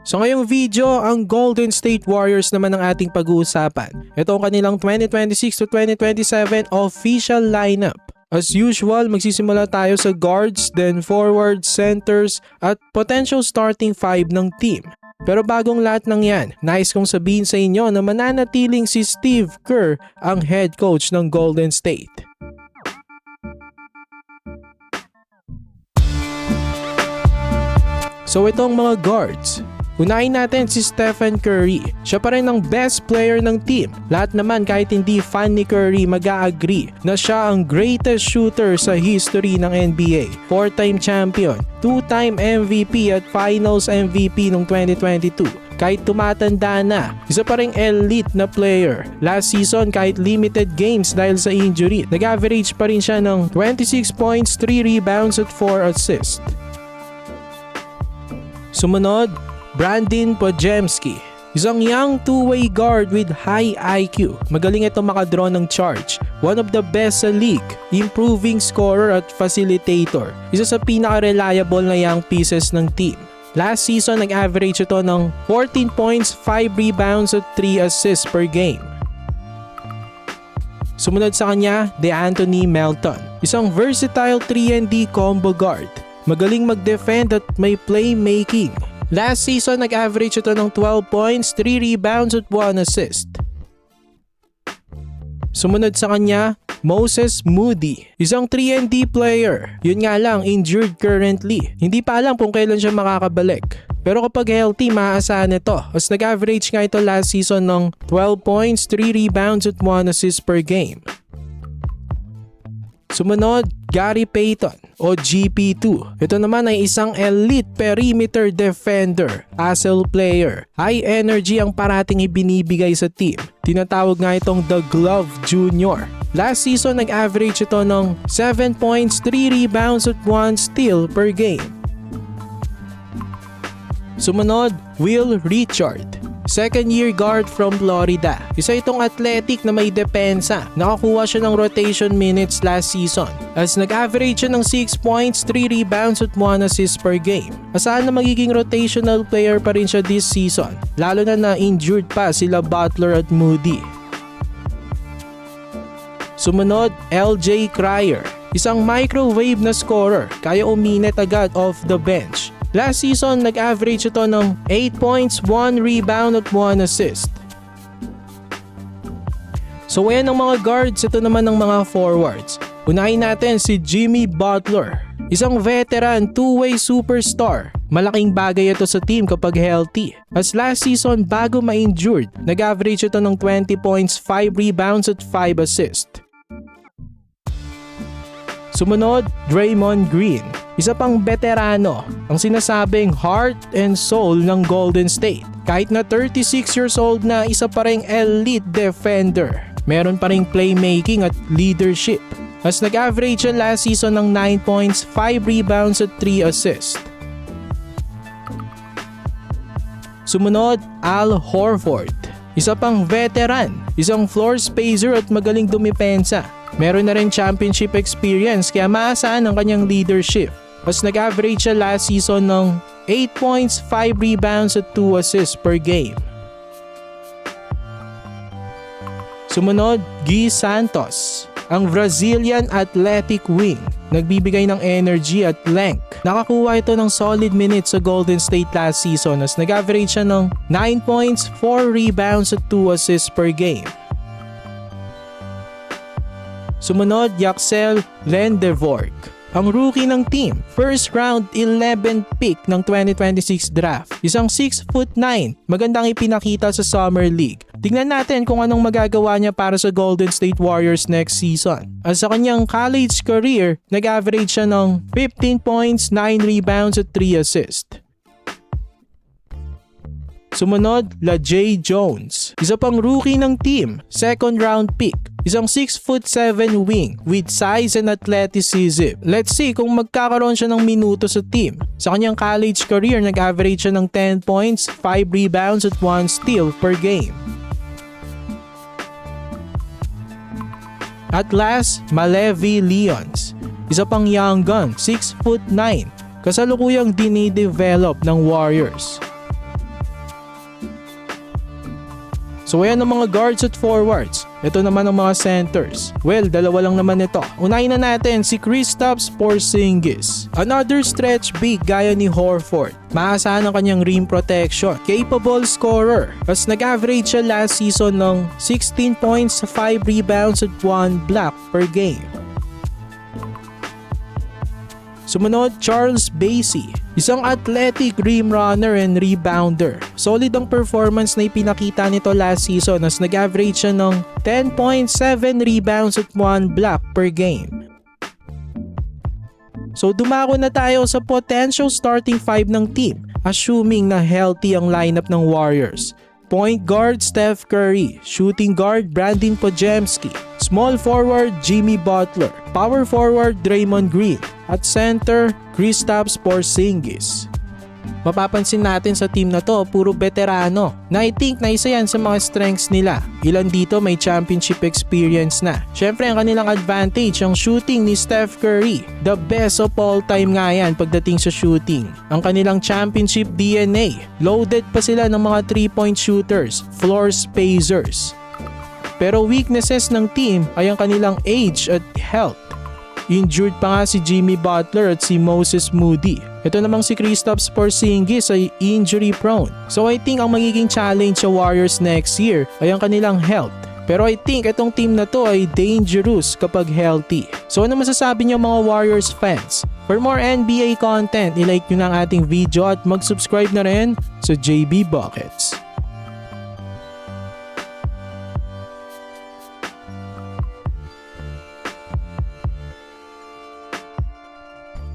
So ngayong video, ang Golden State Warriors naman ang ating pag-uusapan. Ito ang kanilang 2026 to 2027 official lineup. As usual, magsisimula tayo sa guards, then forwards, centers, at potential starting five ng team. Pero bagong lahat ng yan, nais kong sabihin sa inyo na mananatiling si Steve Kerr ang head coach ng Golden State. So itong mga guards. Unahin natin si Stephen Curry. Siya pa rin ang best player ng team. Lahat naman kahit hindi fan ni Curry mag-a-agree na siya ang greatest shooter sa history ng NBA. 4-time champion, 2-time MVP at Finals MVP noong 2022. Kahit tumatanda na, isa pa ring elite na player. Last season kahit limited games dahil sa injury, nag-average pa rin siya ng 26 points, 3 rebounds at 4 assists. Sumunod, Brandin Podziemski. Isang young two-way guard with high IQ. Magaling ito makadraw ng charge. One of the best sa league. Improving scorer at facilitator. Isa sa pinaka-reliable na young pieces ng team. Last season, nag-average ito ng 14 points, 5 rebounds at 3 assists per game. Sumunod sa kanya, DeAnthony Melton. Isang versatile 3-and-D combo guard. Magaling mag-defend at may playmaking. Last season, nag-average ito ng 12 points, 3 rebounds at 1 assist. Sumunod sa kanya, Moses Moody. Isang 3-and-D player. Yun nga lang, injured currently. Hindi pa alam kung kailan siya makakabalik. Pero kapag healthy, maaasahan ito. As nag-average nga ito last season ng 12 points, 3 rebounds at 1 assist per game. Sumunod, Gary Payton o GP2. Ito naman ay isang elite perimeter defender, hustle player. High energy ang parating ibinibigay sa team. Tinatawag nga itong The Glove Junior. Last season, nag-average ito ng 7 points, 3 rebounds at 1 steal per game. Sumunod, Will Richard. Second-year guard from Florida. Isa itong athletic na may depensa. Nakakuha siya ng rotation minutes last season as nag-average siya ng 6 points, 3 rebounds at 1 assist per game. Asahan na magiging rotational player pa rin siya this season, lalo na injured pa sila Butler at Moody. Sumunod, LJ Cryer. Isang microwave na scorer, kaya uminit agad off the bench. Last season, nag-average ito ng 8 points, 1 rebound at 1 assist. So ayan ang mga guards, ito naman ang mga forwards. Unahin natin si Jimmy Butler. Isang veteran, two-way superstar. Malaking bagay ito sa team kapag healthy. As last season, bago ma-injured, nag-average ito ng 20 points, 5 rebounds at 5 assists. Sumunod, Draymond Green. Isa pang veterano, ang sinasabing heart and soul ng Golden State. Kahit na 36 years old na, isa pa ring elite defender. Meron pa ring playmaking at leadership. As nag-average siya last season ng 9 points, 5 rebounds at 3 assists. Sumunod, Al Horford. Isa pang veteran, isang floor spacer at magaling dumipensa. Meron na rin championship experience kaya maasahan ang kanyang leadership. Mas nag-average siya last season ng 8 points, 5 rebounds at 2 assists per game. Sumunod, Guy Santos. Ang Brazilian athletic wing. Nagbibigay ng energy at length. Nakakuha ito ng solid minutes sa Golden State last season as nag-average siya ng 9 points, 4 rebounds at 2 assists per game. Sumunod, Yaxel Lendevorg. Ang rookie ng team, first round 11 pick ng 2026 draft. Isang 6'9", magandang ipinakita sa Summer League. Tingnan natin kung anong magagawa niya para sa Golden State Warriors next season. At sa kanyang college career, nag-average siya ng 15 points, 9 rebounds at 3 assists. Sumunod, LaJay Jones. Isa pang rookie ng team, second round pick. Isang 6'7" wing with size and athleticism. Let's see kung magkakaroon siya ng minuto sa team. Sa kanyang college career, nag-average siya ng 10 points, 5 rebounds at 1 steal per game. At last, Malevi Leons. Isa pang young gun, 6'9", kasalukuyang dinidevelop ng Warriors. So ayan ang mga guards at forwards. Ito naman ang mga centers. Well, dalawa lang naman ito. Unahin na natin si Kristaps Porzingis. Another stretch big gaya ni Horford. Maasahan ang kanyang rim protection. Capable scorer. As nag-average siya last season ng 16 points, 5 rebounds at 1 block per game. Sumunod, Charles Bassey. Isang athletic rim runner and rebounder. Solid ang performance na ipinakita nito last season as nag-average siya ng 10.7 rebounds at 1 block per game. So dumako na tayo sa potential starting 5 ng team, assuming na healthy ang lineup ng Warriors. Point guard Steph Curry, shooting guard Brandon Podziemski, small forward Jimmy Butler, power forward Draymond Green, at center Kristaps Porzingis. Mapapansin natin sa team na to, puro veterano, na I think na isa yan sa mga strengths nila. Ilan dito may championship experience na. Syempre ang kanilang advantage ang shooting ni Steph Curry. The best of all time nga yan pagdating sa shooting. Ang kanilang championship DNA. Loaded pa sila ng mga 3-point shooters, floor spacers. Pero weaknesses ng team ay ang kanilang age at health. Injured pa nga si Jimmy Butler at si Moses Moody. Ito namang si Kristaps Porzingis ay injury prone. So I think ang magiging challenge sa Warriors next year ay ang kanilang health. Pero I think itong team na to ay dangerous kapag healthy. So ano masasabi niyo mga Warriors fans? For more NBA content, i-like nyo na ang ating video at mag-subscribe na rin sa JB Buckets.